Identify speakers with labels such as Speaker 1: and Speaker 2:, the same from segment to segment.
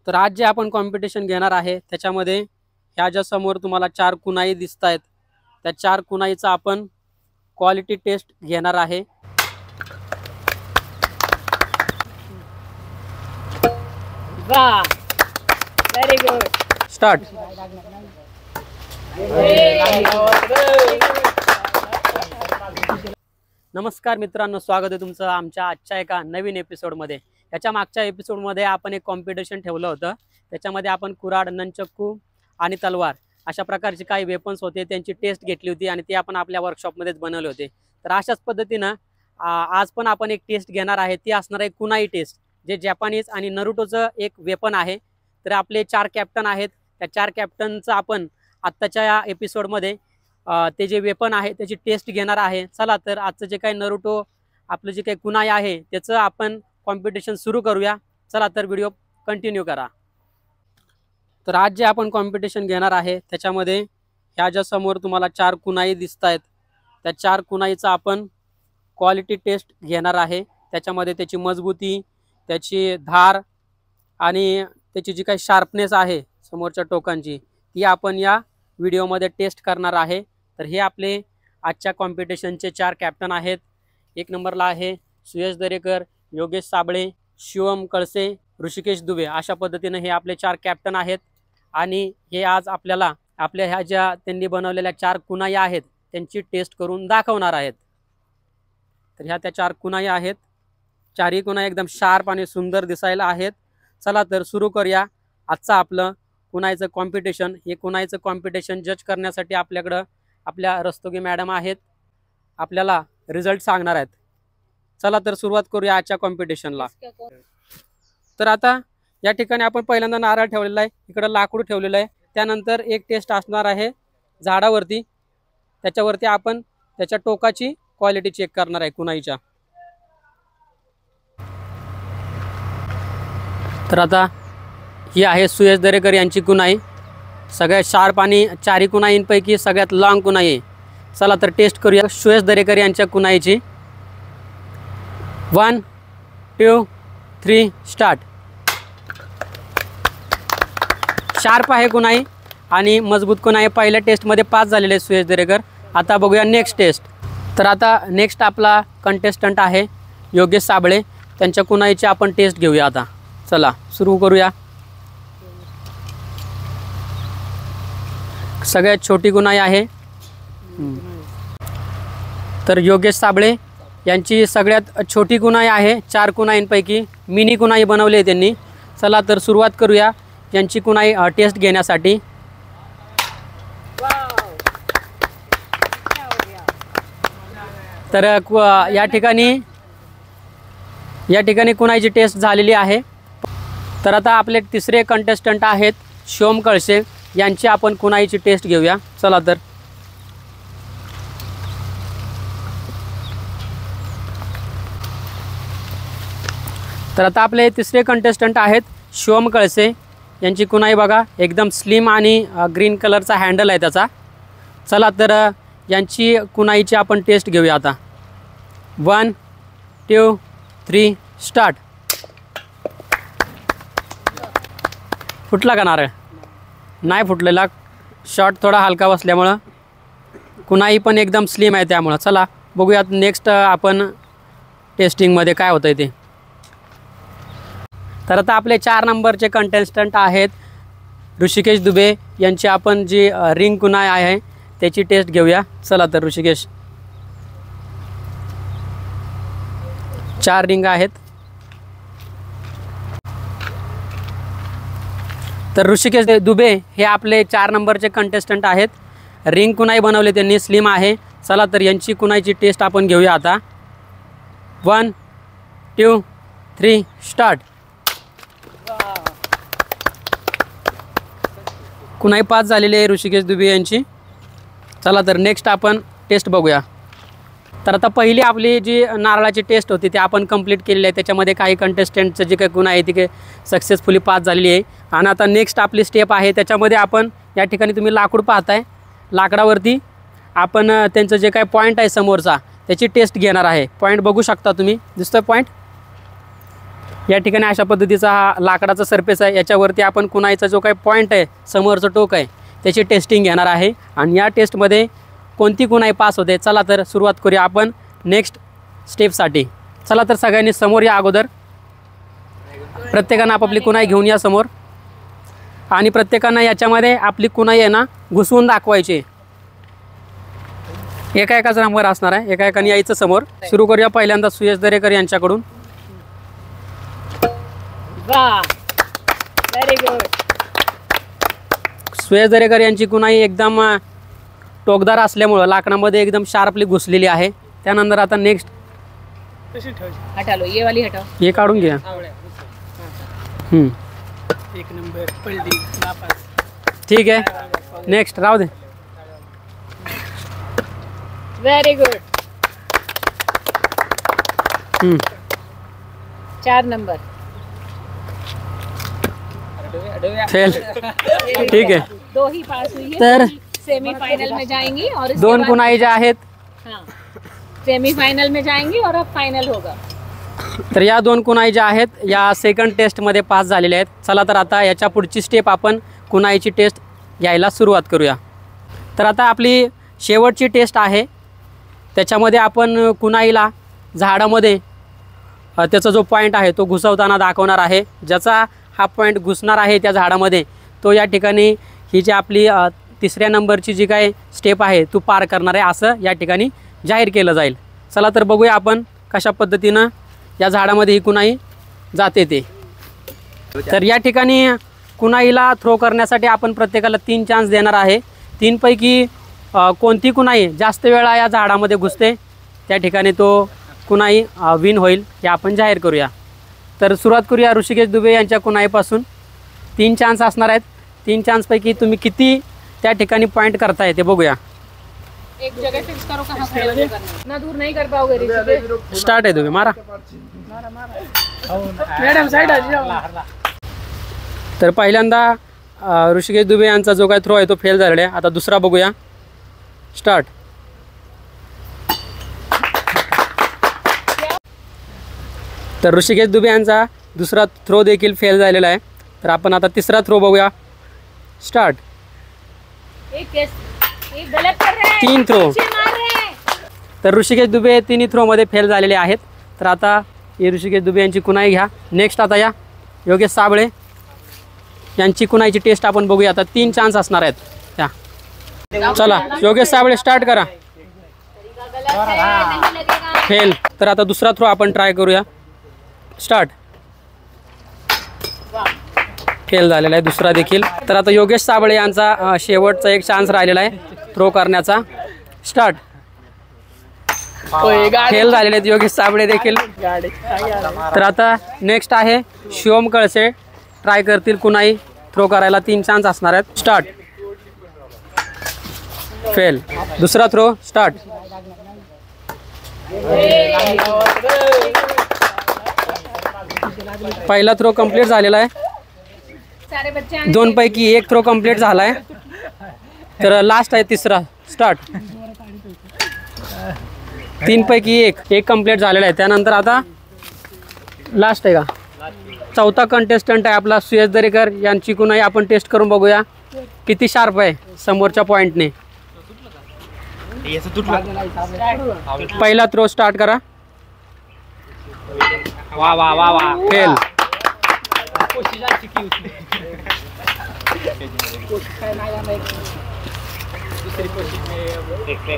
Speaker 1: तर आज जे आपण कॉम्पिटिशन घेणार आहे त्याच्यामध्ये ह्या ज्या समोर तुम्हाला 4 कुणाई दिसत आहेत त्या 4 कुणाईचा आपण क्वालिटी टेस्ट घेणार आहे।
Speaker 2: वाह, व्हेरी गुड,
Speaker 1: स्टार्ट। नमस्कार मित्रांनो, स्वागत आहे तुमचं आमच्या आजच्या एका नवीन एपिसोडमध्ये। याच्या मागच्या एपिसोडमध्ये आपण एक कॉम्पिटिशन ठेवलं होतं, त्याच्यामध्ये आपण कुऱ्हाड, ननचक्कू आणि तलवार अशा प्रकारचे काही वेपन्स होते त्यांची टेस्ट घेतली होती आणि ते आपण आपल्या वर्कशॉपमध्येच बनवले होते। तर अशाच पद्धतीनं आज पण आपण एक टेस्ट घेणार आहे, ती असणार आहे कुनाई टेस्ट, जे जपानीज आणि नरुटोचं एक वेपन आहे। तर आपले 4 कॅप्टन आहेत, त्या 4 कॅप्टनचं आपण आत्ताच्या या एपिसोडमध्ये ते जे वेपन आहे त्याची टेस्ट घेणार आहे। चला तर आजचं जे काही नरुटो आपलं जे काही कुनाई आहे त्याचं आपण कॉम्पिटिशन सुरू करूया। चला तर व्हिडिओ कंटिन्यू करा। तर आज जे आपण कॉम्पिटिशन घेणार आहे त्याच्यामध्ये ह्या ज्या समोर तुम्हाला 4 कुनाई दिसत आहेत त्या 4 कुनाईचा आपण क्वालिटी टेस्ट घेणार आहे। त्याच्यामध्ये त्याची मजबूती, त्याची धार आणि त्याची जी काही शार्पनेस आहे समोरच्या टोकांची ती आपण या व्हिडिओमध्ये टेस्ट करणार आहे। तर हे आपले आजच्या कॉम्पिटिशनचे 4 कॅप्टन आहेत। 1 नंबरला आहे सुयश दरेकर, योगेश साबळे, शिवम कळसे, ऋषिकेश दुबे। अशा पद्धतीने हे आपले 4 कॅप्टन आहेत आणि हे आज आपल्याला आपल्या ह्या ज्या त्यांनी बनवलेल्या 4 कुनाई आहेत त्यांची टेस्ट करून दाखवणार आहेत। तर ह्या त्या 4 कुनाई आहेत, 4ही कुनाई एकदम शार्प आणि सुंदर दिसायला आहेत। चला तर सुरू करूया आजचं आपलं कुनाईचं कॉम्पिटिशन। हे कुनाईचं कॉम्पिटिशन जज करण्यासाठी आपल्याकडं आपल्या रस्तोगी मॅडम आहेत, आपल्याला रिझल्ट सांगणार आहेत। चला तर सुरुवात करूया आजच्या कॉम्पिटिशनला। तर आता या ठिकाणी आपण पहिल्यांदा नारळ ठेवलेला आहे, इकडं लाकूड ठेवलेलं आहे, त्यानंतर एक टेस्ट असणार आहे झाडावरती, त्याच्यावरती आपण त्याच्या टोकाची क्वालिटी चेक करणार आहे कुनाईच्या। तर आता ही आहे सुयश दरेकर यांची कुनाई, सगळ्यात शार्प आणि 4ही कुनाईंपैकी सगळ्यात लॉंग कुनाई आहे। चला तर टेस्ट करूया सुयश दरेकर यांच्या कुनाईची। 1 2 3 स्टार्ट। शार्प आहे कुनाई आणि मजबूत कुनाई। पहिल्या टेस्टमध्ये पास झालेले सुयश दरेकर। आता बघूया नेक्स्ट टेस्ट। तर आता नेक्स्ट आपला कंटेस्टंट आहे योगेश साबळे, त्यांच्या कुनाईची आपण टेस्ट घेऊया। आता चला सुरू करूया। सगळ्यात छोटी कुनाई आहे। तर योगेश साबळे यांची सगळ्यात छोटी कुनाई आहे 4 कुनाईंपैकी, मिनी कुनाई बनवली आहे त्यांनी। चला तर सुरुवात करूया यांची कुनाई टेस्ट घेण्यासाठी। तर या ठिकाणी कुनाईची टेस्ट झालेली आहे। तर आता आपले तिसरे कंटेस्टंट आहेत शिवम कळसे, यांची आपण कुनाईची टेस्ट घेऊया। चला तर आता आपले तिसरे कंटेस्टंट आहेत शिवम कळसे, यांची कुनाई बघा एकदम स्लिम आणि ग्रीन कलरचा हँडल आहे त्याचा। चला तर यांची कुनाईची आपण टेस्ट घेऊया आता। 1 2 3 स्टार्ट। फुटला का नारळ? नाही फुटलेला, शॉट थोडा हलका बसल्यामुळं, कुनाई पण एकदम स्लिम आहे त्यामुळं। चला बघूयात नेक्स्ट आपण टेस्टिंगमध्ये काय होतं ते। तर आता आपले 4 नंबरचे कंटेस्टंट आहेत ऋषिकेश दुबे, यांची आपण जी रिंग कुनाई आहे त्याची टेस्ट घेऊया। चला तर ऋषिकेश, 4 रिंग आहेत। तर ऋषिकेश दुबे हे आपले 4 नंबरचे कंटेस्टंट आहेत, रिंग कुनाई बनवले त्यांनी, स्लिम आहे। चला तर यांची कुनाईची टेस्ट आपण घेऊया आता। 1 2 3 स्टार्ट। कुनाई पास झालेली आहे ऋषिकेश दुबे यांची। चला तर नेक्स्ट आपण टेस्ट बघूया। तर आता पहिली आपली जी नारळाची टेस्ट होती ती आपण कंप्लीट केलेली आहे, त्याच्यामध्ये काही कंटेस्टंटचं जे काही गुन्हा आहे ती काही सक्सेसफुली पास झालेली आहे। आणि आता नेक्स्ट आपली स्टेप आहे, त्याच्यामध्ये आपण या ठिकाणी तुम्ही लाकूड पाहताय, लाकडावरती आपण त्यांचं जे काही पॉईंट आहे समोरचा त्याची टेस्ट घेणार आहे। पॉईंट बघू शकता तुम्ही, दिसतोय पॉईंट, या ठिकाणी अशा पद्धतीचा हा लाकडाचा सरफेस आहे. याच्यावरती आपण कुणाईचा जो काही पॉईंट आहे, समोरचं टोक आहे, त्याची टेस्टिंग घेणार आहे. आणि या टेस्टमध्ये कोणती कुणाई पास होते. चला तर सुरुवात करूया आपण नेक्स्ट स्टेपसाठी. चला तर सगळ्यांनी समोर या. अगोदर प्रत्येकानं आपापली कुणाई घेऊन या समोर. आणि प्रत्येकानं याच्यामध्ये आपली कुणाई आहे ना घुसवून दाखवायची. एका एकाचा नंबर असणार आहे. एका एकाने यायचं समोर. सुरू करूया पहिल्यांदा सुयश दरेकर यांच्याकडून.
Speaker 2: वाह, व्हेरी गुड.
Speaker 1: सुयश दरेकर यांची कुणाई एकदम टोकदार असल्यामुळं लाकडामध्ये एकदम शार्पली घुसलेली आहे. त्यानंतर आता नेक्स्ट
Speaker 2: हटा लो, ये वाली हटाओ.
Speaker 1: हे काढून घ्या.
Speaker 3: एक नंबर पलटी नापास.
Speaker 1: ठीक आहे, नेक्स्ट राहू दे.
Speaker 2: Very good. 4 नंबर.
Speaker 1: फेल. ठीक आहे.
Speaker 2: 2 ही पास हुई है.
Speaker 1: तर
Speaker 2: सेमीफाइनल में जाएंगी और इसके
Speaker 1: दोन
Speaker 2: बाद-
Speaker 1: कुणाई ज्या आहेत,
Speaker 2: हाँ, सेमीफाइनल में जाएंगी और अब फाइनल होगा.
Speaker 1: तर या दोन कुणाई ज्या आहेत या सेकंड टेस्टमध्ये पास झालेल्या आहेत. चला तर आता याच्या पुढची स्टेप आपण कुणाईची टेस्ट यायला सुरुवात करूया. तर आता आपली शेवटची टेस्ट आहे. त्याच्यामध्ये आपण कुणाईला झाडामध्ये त्याचा जो पॉईंट आहे तो घुसवताना दाखवणार आहे. ज्याचा हा पॉईंट घुसणार आहे त्या झाडामध्ये तो या ठिकाणी ही जी आपली तिसऱ्या नंबरची जी काही स्टेप आहे तो पार करणार आहे असं या ठिकाणी जाहीर केलं जाईल. चला तर बघूया आपण कशा पद्धतीनं या झाडामध्ये ही कुणाई जाते ते. तर या ठिकाणी कुणाईला थ्रो करण्यासाठी आपण प्रत्येकाला 3 चान्स देणार आहे. 3 पैकी कोणती कुणाई जास्त वेळा या झाडामध्ये घुसते त्या ठिकाणी तो कुणाई विन होईल हे आपण जाहीर करूया. तर सुरुवात करूया ऋषिकेश दुबे यांच्या कुणाईपासून. 3 चान्स असणार आहेत. 3 चान्सपैकी तुम्ही किती त्या ठिकाणी पॉईंट करताय ते बघूया.
Speaker 2: एक जगह फिक्स करो कहाँ खड़े होके करना है. इतना दूर नहीं कर पाओगे ऋषिकेश.
Speaker 1: स्टार्ट आहे तुम्ही मारा.
Speaker 3: मॅडम साईड जाओ.
Speaker 1: तर पहिल्यांदा ऋषिकेश दुबे यांचा जो काय थ्रो आहे तो फेल झालेला आहे. आता दुसरा बघूया. स्टार्ट. तर ऋषिकेश दुबे यांचा दुसरा थ्रो देखील फेल झालेला आहे. तर आपण आता तिसरा थ्रो बघूया. स्टार्ट.
Speaker 2: एक गलत कर रहे हैं.
Speaker 1: 3 थ्रो.
Speaker 2: पीछे मार रहे हैं.
Speaker 1: तर ऋषिकेश दुबे 3 थ्रोमध्ये फेल झालेले आहेत. तर आता हे ऋषिकेश दुबे यांची कुणाई घ्या. नेक्स्ट आता या योगेश साबळे यांची कुणाईची टेस्ट आपण बघूया. आता 3 चान्स असणार आहेत त्या. चला योगेश साबळे स्टार्ट करा.
Speaker 2: गलत है, नहीं लगेगा.
Speaker 1: फेल. तर आता दुसरा थ्रो आपण ट्राय करूया. स्टार्ट. फेल झालेला आहे दुसरा देखील. तर आता योगेश साबळे यांचा शेवटचा एक चान्स राहिलेला आहे थ्रो करण्याचा. स्टार्ट. फेल झालेले आहेत योगेश साबळे देखील. तर आता नेक्स्ट आहे शिवम कळसे. ट्राय करतील कुणाई थ्रो करायला. 3 चान्स असणार आहेत. स्टार्ट. फेल. दुसरा थ्रो. स्टार्ट. पहिला थ्रो कंप्लीट झालेला आहे.
Speaker 2: सारे बच्चे आए.
Speaker 1: 2 पैकी 1 थ्रो कंप्लीट झाला आहे. तर लास्ट आहे तिसरा. स्टार्ट. 3 पैकी 1 कंप्लीट झालेला आहे. त्यानंतर आता लास्ट आहे का चौथा कंटेस्टंट आहे आपला सुयश दरेकर यांची कुणाई आपण टेस्ट करून बघूया किती शार्प आहे समोरच्या पॉईंटने. पहिला थ्रो स्टार्ट करा.
Speaker 3: वा वा वा वा.
Speaker 1: फेल.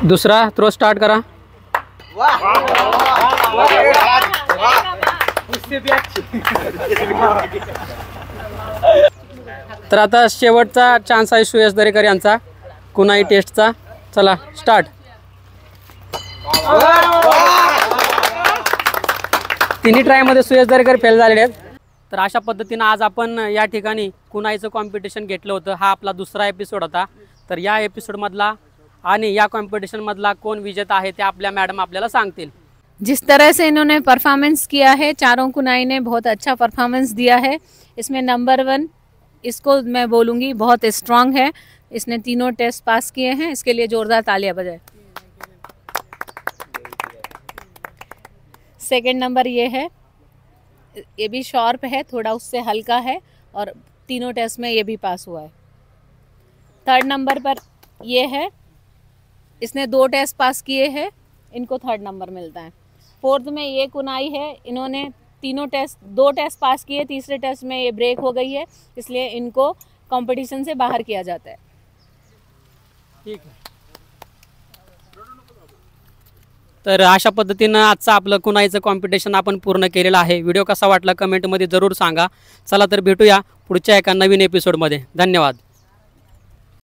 Speaker 1: दुसरा थ्रो स्टार्ट करा. तर आता शेवटचा चान्स आहे सुयश दरेकर यांचा कुणाई टेस्टचा. चला स्टार्ट. तिन्ही ट्रायमध्ये सुयश दरेकर फेल झालेले आहेत. तर अशा पद्धतीनं आज आपण या ठिकाणी कुणाईचं कॉम्पिटिशन घेतलं होतं. हा आपला दुसरा एपिसोड होता. तर या एपिसोडमधला आणि या कॉम्पिटिशनमधला कोण विजेता आहे ते आपल्या मॅडम आपल्याला सांगतील.
Speaker 2: जिस तरह से इन्होंने परफॉर्मेंस किया है, चारों कुनाई ने बहुत अच्छा परफॉर्मेंस दिया है. इसमें नंबर 1 इसको मैं बोलूँगी बहुत स्ट्रांग है. इसने तीनों टेस्ट पास किए हैं. इसके लिए जोरदार तालियां बजाएं. सेकंड नंबर ये है ये भी शॉर्प है, थोड़ा उससे हल्का है और तीनों टेस्ट में ये भी पास हुआ है। थर्ड नंबर पर ये है, इसने 2 टेस्ट पास किए हैं, इनको थर्ड नंबर मिलता है। फोर्थ में ये कुनाई है, इन्होंने 2 टेस्ट पास किए, तीसरे टेस्ट में ये ब्रेक हो गई है, इसलिए इनको कंपटीशन से बाहर किया जाता है।
Speaker 1: ठीक आहे। तर अशा पद्धतीनं आजचं आपलं कुणाईचं कॉम्पिटिशन आपण पूर्ण केलेलं आहे। व्हिडिओ कसा वाटला कमेंटमध्ये जरूर सांगा। चला तर भेटूया पुढच्या एका नवीन एपिसोडमध्ये। धन्यवाद।